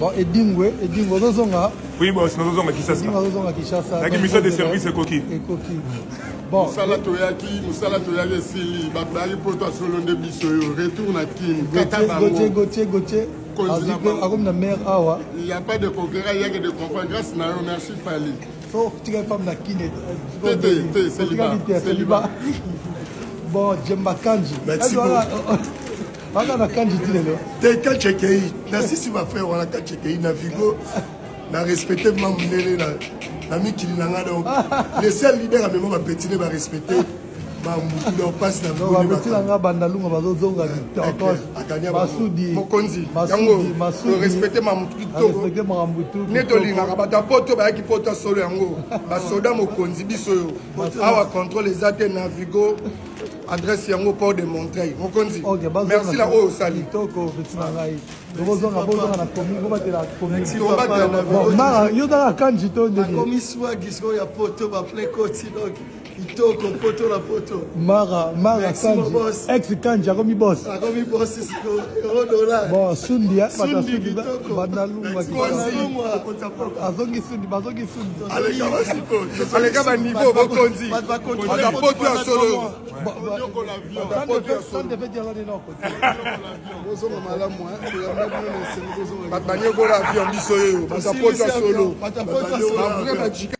Bon, Edingwe, Zozonga. Oui, bon, c'est Zozonga qui s'assure. Zozonga qui chasse. La mission de service est coquille. Bon. Moussala Toyaki, Sili, Babari Poto Solo de Bisso, retourne à Kin. Gauthier. Il n'y a pas de concurrent, il y a que de confrères. Grâce à nous, merci Fali. Sauf que tu es femme d'Akine. C'est célibat. Bon, Djemba Kanji. Merci beaucoup. On a Kanji Tilelo. T'es Kanchekei. Merci si ma frère, on a Kanchekei. Navigo, n'a respecté ma mounélé. L'ami qui l'a donc. Les seuls leaders à même ma petite va respecter. Leur passe la voie. Mokonzi. Respecter ma Netolina, Rabata Poto, Baki Poto Solo Yango. Basoda Mokonzi, Biso. Awa contrôle les athées Navigo. Adresse Yango Port de Montreuil. Mokonzi. Merci la haut Sali. Mara Kanji, ex Kanji, akomi boss. Bon, Sundi, Bandalunga, Azongi Sundi. Allez, gars, niveau, Mokonzi. Solo. Solo.